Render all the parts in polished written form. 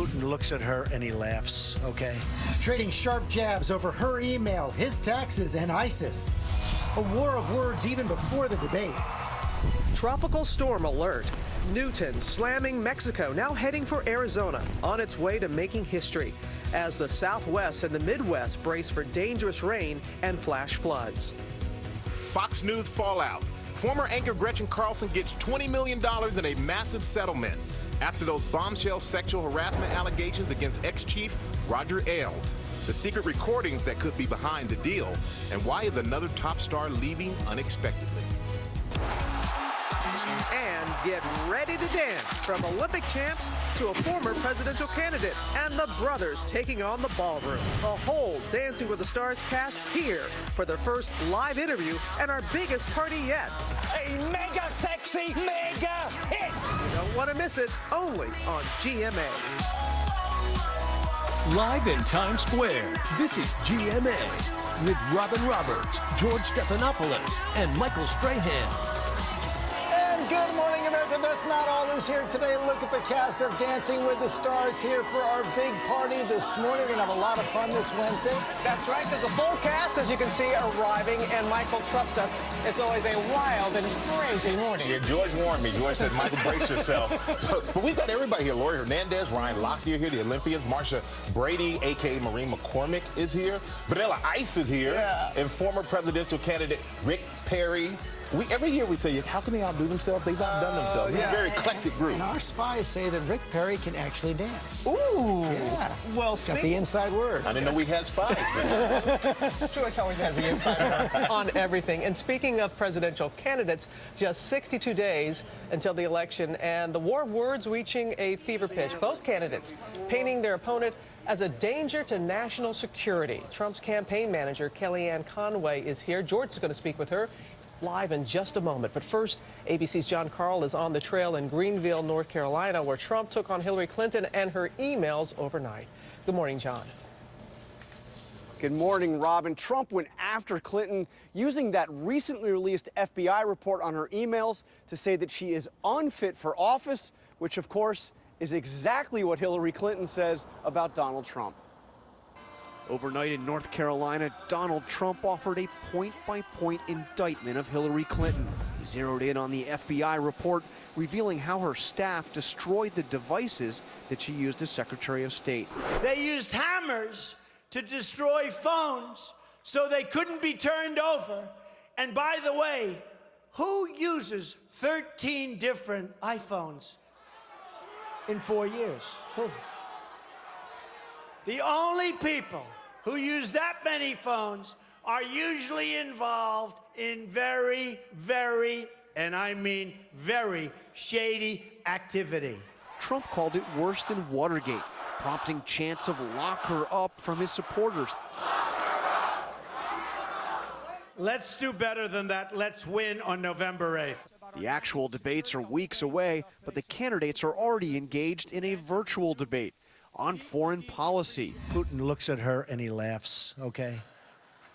Putin looks at her and he laughs, okay? Trading sharp jabs over her email, his taxes, and ISIS. A war of words even before the debate. Tropical storm alert. Newton slamming Mexico, now heading for Arizona, on its way to making history, as the Southwest and the Midwest brace for dangerous rain and flash floods. Fox News fallout. Former anchor Gretchen Carlson gets $20 million in a massive settlement after those bombshell sexual harassment allegations against ex-chief Roger Ailes. The secret recordings that could be behind the deal, and why is another top star leaving unexpectedly? And get ready to dance, from Olympic champs to a former presidential candidate, and the brothers taking on the ballroom. A whole Dancing with the Stars cast here for their first live interview and our biggest party yet. A mega sexy mega hit! You don't want to miss it, only on GMA. Live in Times Square, this is GMA with Robin Roberts, George Stephanopoulos, and Michael Strahan. Good morning, America. That's not all who's here today. Look at the cast of Dancing with the Stars here for our big party this morning. We're going to have a lot of fun this Wednesday. That's right. There's a full cast, as you can see, arriving. And Michael, trust us, it's always a wild and crazy morning. Yeah, George warned me. George said, Michael, brace yourself. But we've got everybody here. Lori Hernandez, Ryan Lochte here, the Olympians. Marsha Brady, a.k.a. Maureen McCormick, is here. Vanilla Ice is here. Yeah. And former presidential candidate Rick Perry. Every year we say, how can they outdo themselves? They've outdone themselves. It's a very eclectic group. And our spies say that Rick Perry can actually dance. Ooh. Yeah. Well, got the inside word. I didn't know we had spies. George always has the inside on everything. And speaking of presidential candidates, just 62 days until the election, and the war of words reaching a fever pitch. Both candidates painting their opponent as a danger to national security. Trump's campaign manager, Kellyanne Conway, is here. George is going to speak with her live in just a moment. But first, ABC's John Carl is on the trail in Greenville, North Carolina, where Trump took on Hillary Clinton and her emails overnight. Good morning, John. Good morning, Robin. Trump went after Clinton using that recently released FBI report on her emails to say that she is unfit for office, which, of course, is exactly what Hillary Clinton says about Donald Trump. Overnight in North Carolina, Donald Trump offered a point-by-point indictment of Hillary Clinton. He zeroed in on the FBI report, revealing how her staff destroyed the devices that she used as Secretary of State. They used hammers to destroy phones so they couldn't be turned over. And by the way, who uses 13 different iPhones in 4 years? Who? The only people who use that many phones are usually involved in very, very, and I mean very, shady activity. Trump called it worse than Watergate, prompting chants of "lock her up" from his supporters. Let's do better than that. Let's win on November 8th. The actual debates are weeks away, but the candidates are already engaged in a virtual debate on foreign policy. Putin looks at her and he laughs, okay?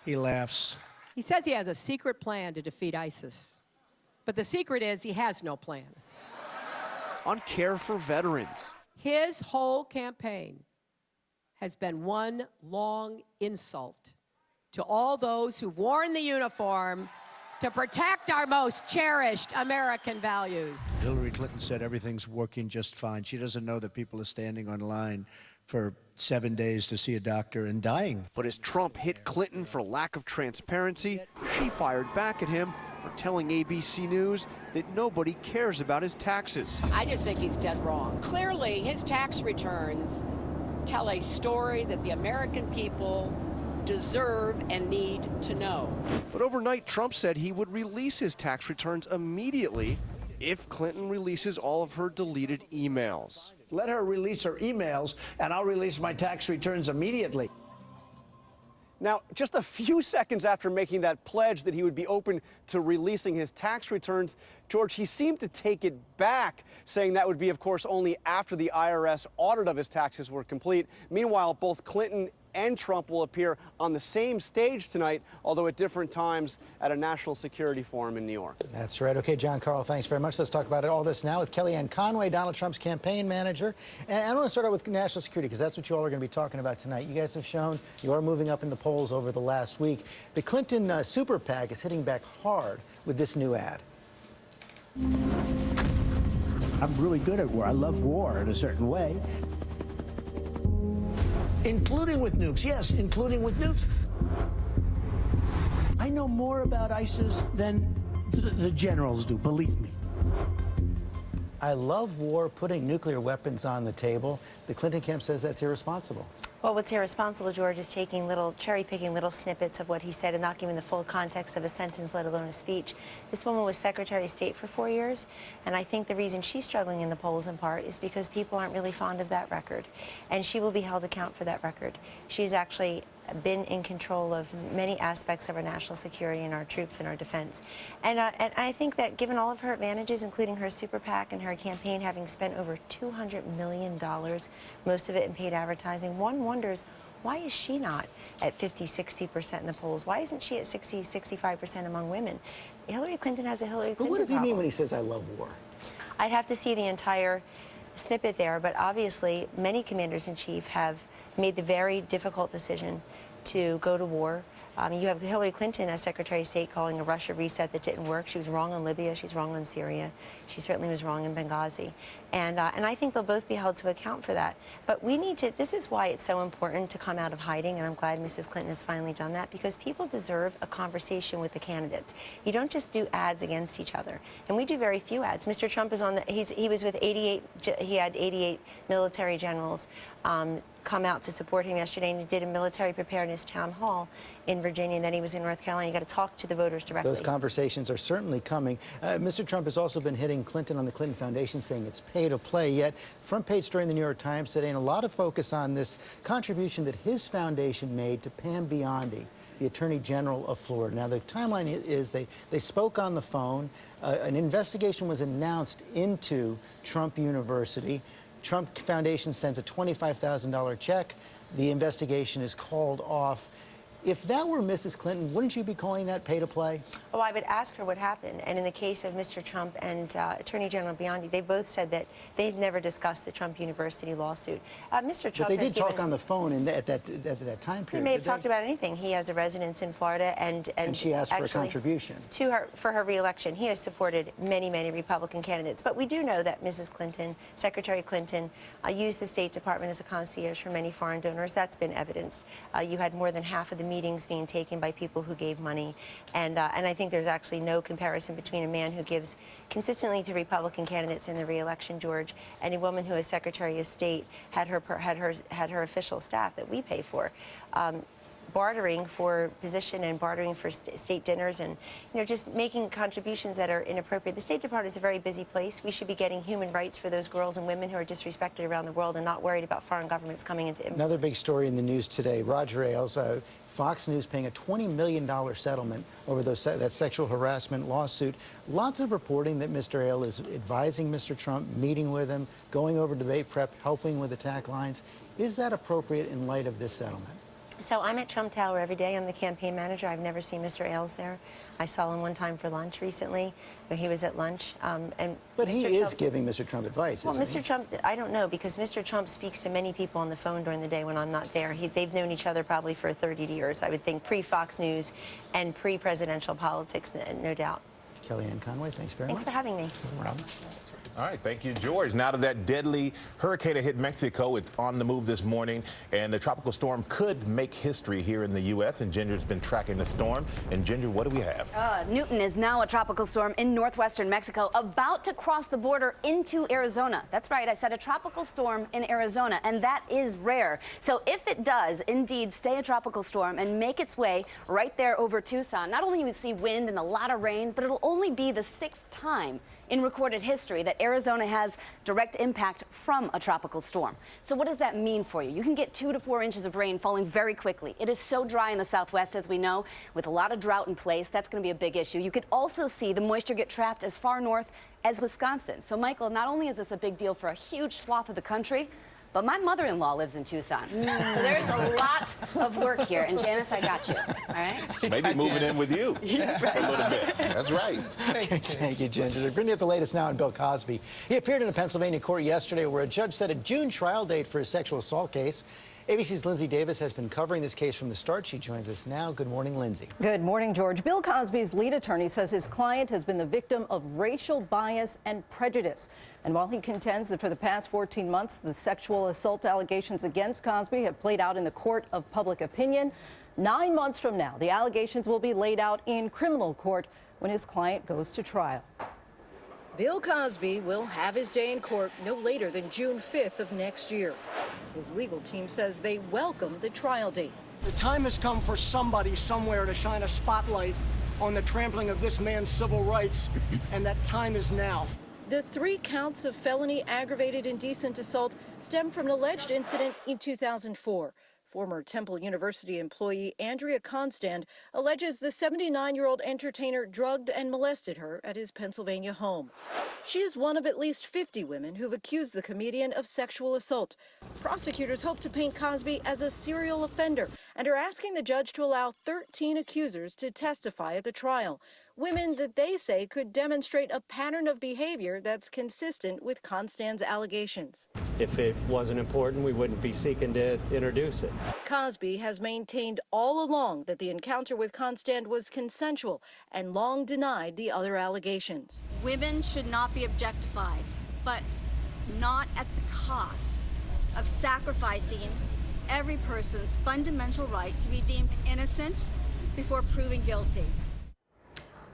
He laughs. He says he has a secret plan to defeat ISIS. But the secret is he has no plan. On care for veterans. His whole campaign has been one long insult to all those who've worn the uniform to protect our most cherished American values. Hillary Clinton said everything's working just fine. She doesn't know that people are standing on line for 7 days to see a doctor and dying. But as Trump hit Clinton for lack of transparency, she fired back at him for telling ABC News that nobody cares about his taxes. I just think he's dead wrong. Clearly, his tax returns tell a story that the American people deserve and need to know. But overnight, Trump said he would release his tax returns immediately if Clinton releases all of her deleted emails. Let her release her emails, and I'll release my tax returns immediately. Now, just a few seconds after making that pledge that he would be open to releasing his tax returns, George, he seemed to take it back, saying that would be, of course, only after the IRS audit of his taxes were complete. Meanwhile, both Clinton and Trump will appear on the same stage tonight, although at different times at a national security forum in New York. That's right. Okay, John Carl, thanks very much. Let's talk about all this now with Kellyanne Conway, Donald Trump's campaign manager. And I want to start out with national security because that's what you all are going to be talking about tonight. You guys have shown you are moving up in the polls over the last week. The Clinton super PAC is hitting back hard with this new ad. I'm really good at war. I love war in a certain way. Including with nukes, yes, including with nukes. I know more about ISIS than the generals do, believe me. I love war, putting nuclear weapons on the table. The Clinton camp says that's irresponsible. Well, what's irresponsible, George, is cherry-picking little snippets of what he said and not giving the full context of a sentence, let alone a speech. This woman was Secretary of State for 4 years, and I think the reason she's struggling in the polls in part is because people aren't really fond of that record, and she will be held account for that record. She's actually been in control of many aspects of our national security and our troops and our defense. And I think that given all of her advantages, including her super PAC and her campaign having spent over $200 million, most of it in paid advertising, one wonders, why is she not at 50, 60% in the polls? Why isn't she at 60, 65% among women? Hillary Clinton has a Hillary Clinton But what does he problem. mean when he says, I love war? I'd have to see the entire snippet there, but obviously many commanders-in-chief have made the very difficult decision to go to war. You have Hillary Clinton as Secretary of State calling a Russia reset that didn't work. She was wrong on Libya. She's wrong on Syria. She certainly was wrong in Benghazi. And I think they'll both be held to account for that. But we need to, this is why it's so important to come out of hiding, and I'm glad Mrs. Clinton has finally done that, because people deserve a conversation with the candidates. You don't just do ads against each other. And we do very few ads. Mr. Trump is on the, he was with 88, he had 88 military generals come out to support him yesterday, and he did a military preparedness town hall in Virginia, and then he was in North Carolina. You got to talk to the voters directly. Those conversations are certainly coming. Mr. Trump has also been hitting Clinton on the Clinton Foundation, saying it's pay to play. Yet, front page story in the New York Times today, and a lot of focus on this contribution that his foundation made to Pam Biondi, the Attorney General of Florida. Now, the timeline is they spoke on the phone. An investigation was announced into Trump University. Trump Foundation sends a $25,000 check. The investigation is called off. If that were Mrs. Clinton, wouldn't you be calling that pay to play? Oh, I would ask her what happened. And in the case of Mr. Trump and Attorney General Biondi, they both said that they'd never discussed the Trump University lawsuit. Mr. Trump But they has did talk on the phone at that time period. They may have talked about anything. He has a residence in Florida, and she asked for a contribution to her for her reelection. He has supported many Republican candidates, but we do know that Mrs. Clinton, Secretary Clinton, used the State Department as a concierge for many foreign donors. That's been evidenced. You had more than half of the meetings being taken by people who gave money, and I think there's actually no comparison between a man who gives consistently to Republican candidates in the reelection, George, and a woman who, as Secretary of State, had her official staff that we pay for. Bartering for position and bartering for state dinners, and just making contributions that are inappropriate. The State Department is a very busy place. We should be getting human rights for those girls and women who are disrespected around the world and not worried about foreign governments coming into. Another big story in the news today: Roger Ailes, Fox News paying a $20 million settlement over that sexual harassment lawsuit. Lots of reporting that Mr. Ailes is advising Mr. Trump, meeting with him, going over debate prep, helping with attack lines. Is that appropriate in light of this settlement? So I'm at Trump Tower every day. I'm the campaign manager. I've never seen Mr. Ailes there. I saw him one time for lunch recently. He was at lunch. But he is giving Mr. Trump advice, well, isn't he? Mr. Trump, I don't know, because Mr. Trump speaks to many people on the phone during the day when I'm not there. They've known each other probably for 30 years, I would think, pre-Fox News and pre-presidential politics, no doubt. Kellyanne Conway, thanks very much. Thanks for having me. All right, thank you, George. Now that deadly hurricane hit Mexico, it's on the move this morning, and the tropical storm could make history here in the U.S., and Ginger's been tracking the storm. And Ginger, what do we have? Newton is now a tropical storm in northwestern Mexico, about to cross the border into Arizona. That's right, I said a tropical storm in Arizona, and that is rare. So if it does indeed stay a tropical storm and make its way right there over Tucson, not only will we see wind and a lot of rain, but it'll only be the 6th time in recorded history that Arizona has direct impact from a tropical storm. So what does that mean for you? You can get 2 to 4 inches of rain falling very quickly. It is so dry in the southwest, as we know, with a lot of drought in place. That's going to be a big issue. You could also see the moisture get trapped as far north as Wisconsin. So, Michael, not only is this a big deal for a huge swath of the country, but my mother-in-law lives in Tucson. So there's a lot of work here. And Janice, I got you, all right? Maybe moving in with you a little bit. That's right. Thank you, Ginger. They're bringing up the latest now on Bill Cosby. He appeared in a Pennsylvania court yesterday where a judge set a June trial date for his sexual assault case. ABC's Lindsay Davis has been covering this case from the start. She joins us now. Good morning, Lindsay. Good morning, George. Bill Cosby's lead attorney says his client has been the victim of racial bias and prejudice. And while he contends that for the past 14 months, the sexual assault allegations against Cosby have played out in the court of public opinion, 9 months from now, the allegations will be laid out in criminal court when his client goes to trial. Bill Cosby will have his day in court no later than June 5th of next year. His legal team says they welcome the trial date. The time has come for somebody somewhere to shine a spotlight on the trampling of this man's civil rights, and that time is now. The 3 counts of felony aggravated indecent assault stem from an alleged incident in 2004. Former Temple University employee Andrea Constand alleges the 79-year-old entertainer drugged and molested her at his Pennsylvania home. She is one of at least 50 women who've accused the comedian of sexual assault. Prosecutors hope to paint Cosby as a serial offender and are asking the judge to allow 13 accusers to testify at the trial. Women that they say could demonstrate a pattern of behavior that's consistent with Constand's allegations. If it wasn't important, we wouldn't be seeking to introduce it. Cosby has maintained all along that the encounter with Constand was consensual and long denied the other allegations. Women should not be objectified, but not at the cost of sacrificing every person's fundamental right to be deemed innocent before proven guilty.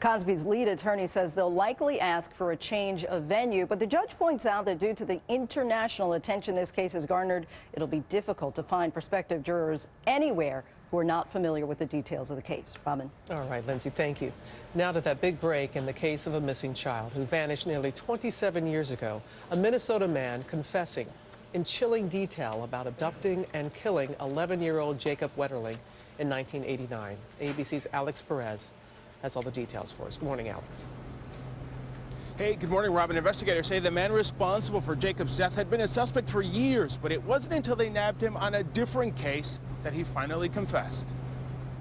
Cosby's lead attorney says they'll likely ask for a change of venue, but the judge points out that due to the international attention this case has garnered, it'll be difficult to find prospective jurors anywhere who are not familiar with the details of the case. Robin. All right, Lindsay, thank you. Now to that big break in the case of a missing child who vanished nearly 27 years ago. A Minnesota man confessing in chilling detail about abducting and killing 11-year-old Jacob Wetterling in 1989. ABC's Alex Perez has all the details for us. Good morning, Alex. Hey, good morning, Robin. Investigators say the man responsible for Jacob's death had been a suspect for years, but it wasn't until they nabbed him on a different case that he finally confessed.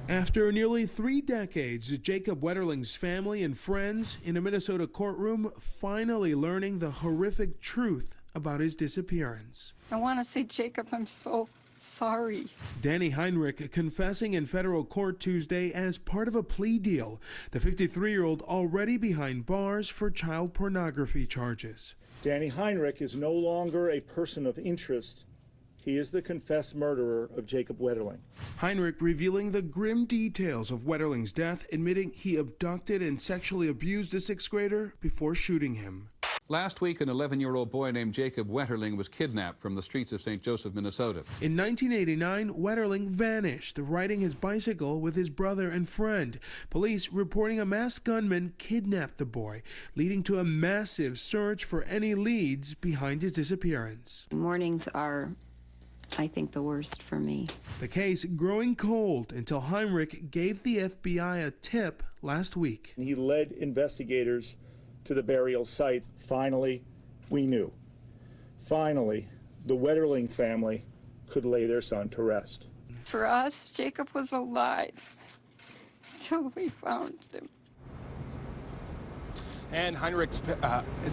After nearly 3 decades, Jacob Wetterling's family and friends in a Minnesota courtroom finally learning the horrific truth about his disappearance. I want to say, Jacob, I'm so sorry. Danny Heinrich confessing in federal court Tuesday as part of a plea deal. The 53-year-old already behind bars for child pornography charges. Danny Heinrich is no longer a person of interest. He is the confessed murderer of Jacob Wetterling. Heinrich revealing the grim details of Wetterling's death, admitting he abducted and sexually abused the 6th grader before shooting him. Last week, an 11-year-old boy named Jacob Wetterling was kidnapped from the streets of St. Joseph, Minnesota. In 1989, Wetterling vanished, riding his bicycle with his brother and friend. Police reporting a masked gunman kidnapped the boy, leading to a massive search for any leads behind his disappearance. Mornings are, I think, the worst for me. The case growing cold until Heinrich gave the FBI a tip last week. He led investigators to the burial site. Finally, we knew. Finally, the Wetterling family could lay their son to rest. For us, Jacob was alive until we found him. And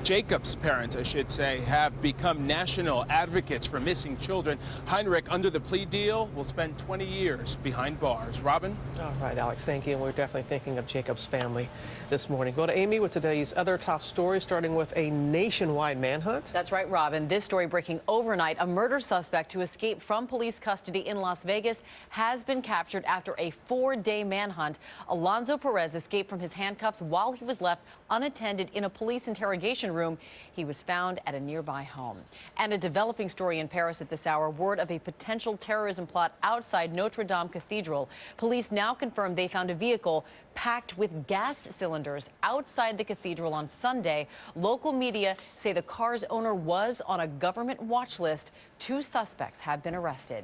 Jacob's parents, I should say, have become national advocates for missing children. Heinrich, under the plea deal, will spend 20 years behind bars. Robin? All right, Alex, thank you. And we're definitely thinking of Jacob's family this morning. Go to Amy with today's other top stories, starting with a nationwide manhunt. That's right, Robin. This story breaking overnight. A murder suspect who escaped from police custody in Las Vegas has been captured after a 4-day manhunt. Alonzo Perez escaped from his handcuffs while he was left unattended in a police interrogation room. He was found at a nearby home. And a developing story in Paris at this hour. Word of a potential terrorism plot outside Notre Dame Cathedral. Police now confirm they found a vehicle packed with gas cylinders outside the cathedral on Sunday. Local media say the car's owner was on a government watch list. 2 suspects have been arrested.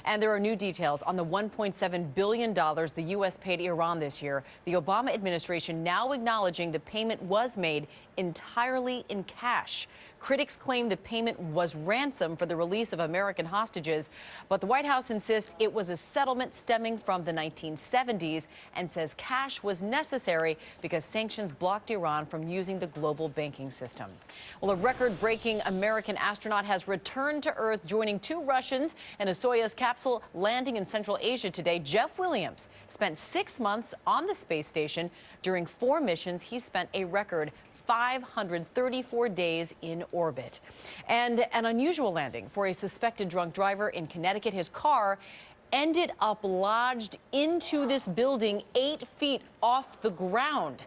And there are new details on the $1.7 billion the U.S. paid Iran this year. The Obama administration now acknowledging the payment was made entirely in cash. Critics claim the payment was ransom for the release of American hostages, but the White House insists it was a settlement stemming from the 1970s and says cash was necessary because sanctions blocked Iran from using the global banking system. Well, a record-breaking American astronaut has returned to Earth, joining 2 Russians in a Soyuz capsule landing in Central Asia today. Jeff Williams spent 6 months on the space station. During 4 missions, he spent a record 534 days in orbit. And an unusual landing for a suspected drunk driver in Connecticut. His car ended up lodged into this building 8 feet off the ground.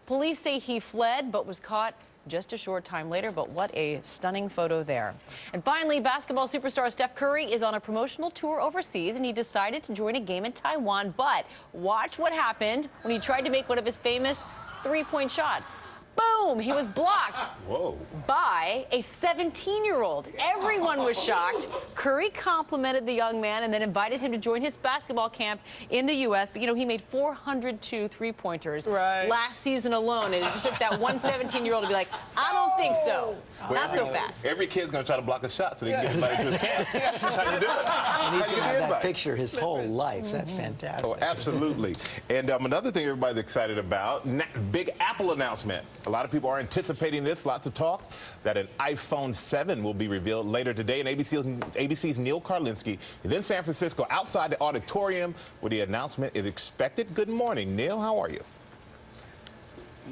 Police say he fled but was caught just a short time later, but what a stunning photo there. And finally, basketball superstar Steph Curry is on a promotional tour overseas, and he decided to join a game in Taiwan. But watch what happened when he tried to make one of his famous 3-point shots. Boom! He was blocked by a 17-year-old. Everyone was shocked. Curry complimented the young man and then invited him to join his basketball camp in the U.S. But, you know, he made 402 three-pointers last season alone. And it just took that one 17-year-old to be like, I don't think so. Not so fast. Every kid's going to try to block a shot so they can get somebody to his camp. That's how you do it. And he's going to have that picture his whole life. That's fantastic. Oh, absolutely. And another thing everybody's excited about, big Apple announcement. A lot of people are anticipating this. Lots of talk that an iPhone 7 will be revealed later today. And ABC's Neil Karlinski is in San Francisco outside the auditorium where the announcement is expected. Good morning, Neil. How are you?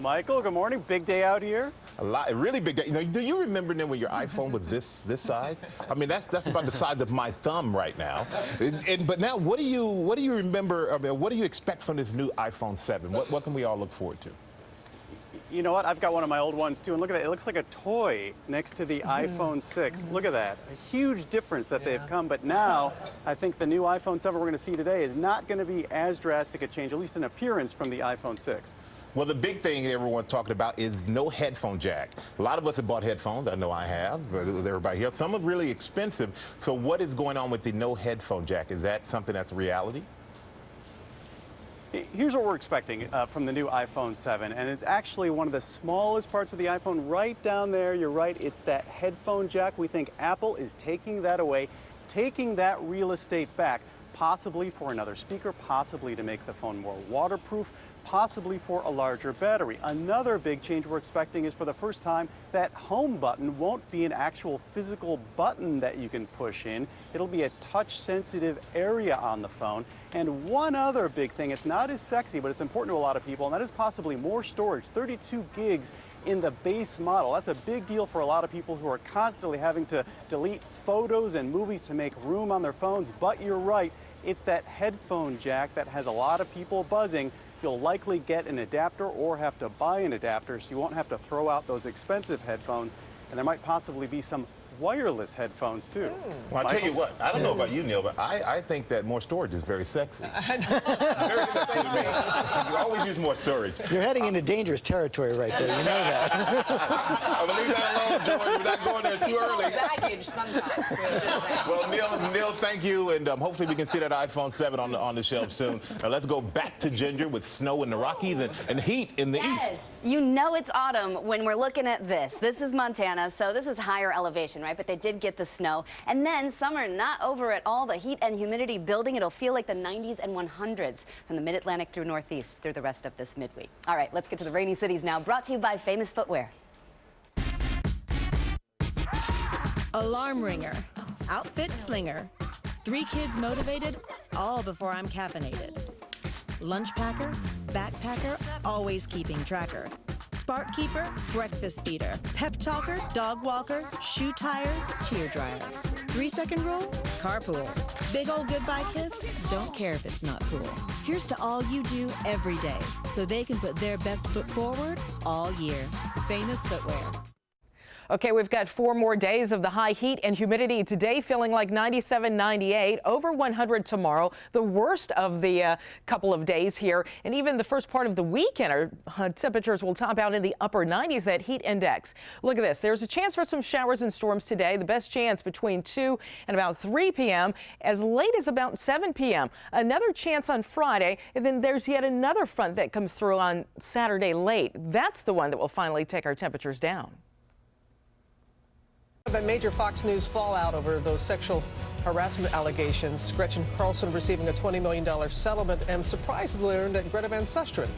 Michael, good morning. Big day out here. A really big day. You know, do you remember then when your iPhone was this size? I mean, that's about the size of my thumb right now. But now, what do you remember? I mean, what do you expect from this new iPhone 7? What can we all look forward to? You know what? I've got one of my old ones too, and look at that. It looks like a toy next to the iPhone 6. Look at that. A huge difference that they've come. But now, I think the new iPhone 7 we're going to see today is not going to be as drastic a change, at least in appearance, from the iPhone 6. Well, the big thing everyone's talking about is no headphone jack. A lot of us have bought headphones. I know I have. Everybody here. Some are really expensive. So what is going on with the no headphone jack? Is that something that's a reality? Here's what we're expecting from the new iPhone 7, and it's actually one of the smallest parts of the iPhone right down there. You're right, it's that headphone jack. We think Apple is taking that away, taking that real estate back, possibly for another speaker, possibly to make the phone more waterproof, possibly for a larger battery. Another big change we're expecting is for the first time that home button won't be an actual physical button that you can push in. It'll be a touch-sensitive area on the phone. And one other big thing, it's not as sexy, but it's important to a lot of people, and that is possibly more storage, 32 gigs in the base model. That's a big deal for a lot of people who are constantly having to delete photos and movies to make room on their phones. But you're right, it's that headphone jack that has a lot of people buzzing. You'll likely get an adapter or have to buy an adapter, so you won't have to throw out those expensive headphones. And there might possibly be some wireless headphones, too. Well, I'll tell you what, I don't know about you, Neil, but I think that more storage is very sexy. Very sexy to me. You always use more storage. You're heading into dangerous territory right there. You know that. I'm going to leave that alone, George. We're not going there too early. Baggage sometimes. Well, Neil, thank you, and hopefully we can see that iPhone 7 on the shelf soon. Now let's go back to Ginger with snow in the Rockies and heat in the east. You know it's autumn when we're looking at this. This is Montana, so this is higher elevation, right? But they did get the snow. And then summer not over at all. The heat and humidity building. It'll feel like the 90s and 100s from the mid-Atlantic through Northeast through the rest of this midweek. All right, let's get to the rainy cities now. Brought to you by Famous Footwear. Alarm ringer, outfit slinger, 3 kids motivated, all before I'm caffeinated. Lunch packer, backpacker, always keeping tracker. Spark keeper, breakfast feeder, pep talker, dog walker, shoe tire, tear dryer. 3-second rule, carpool. Big old goodbye kiss, don't care if it's not cool. Here's to all you do every day, so they can put their best foot forward all year. Famous Footwear. Okay, we've got 4 more days of the high heat and humidity today, feeling like 97, 98, over 100 tomorrow, the worst of the couple of days here. And even the first part of the weekend, our temperatures will top out in the upper 90s, that heat index. Look at this. There's a chance for some showers and storms today, the best chance between 2 and about 3 p.m., as late as about 7 p.m. Another chance on Friday, and then there's yet another front that comes through on Saturday late. That's the one that will finally take our temperatures down. been major Fox News fallout over those sexual harassment allegations. Gretchen Carlson receiving a $20 million settlement, and surprised to learn that Greta Van Susteren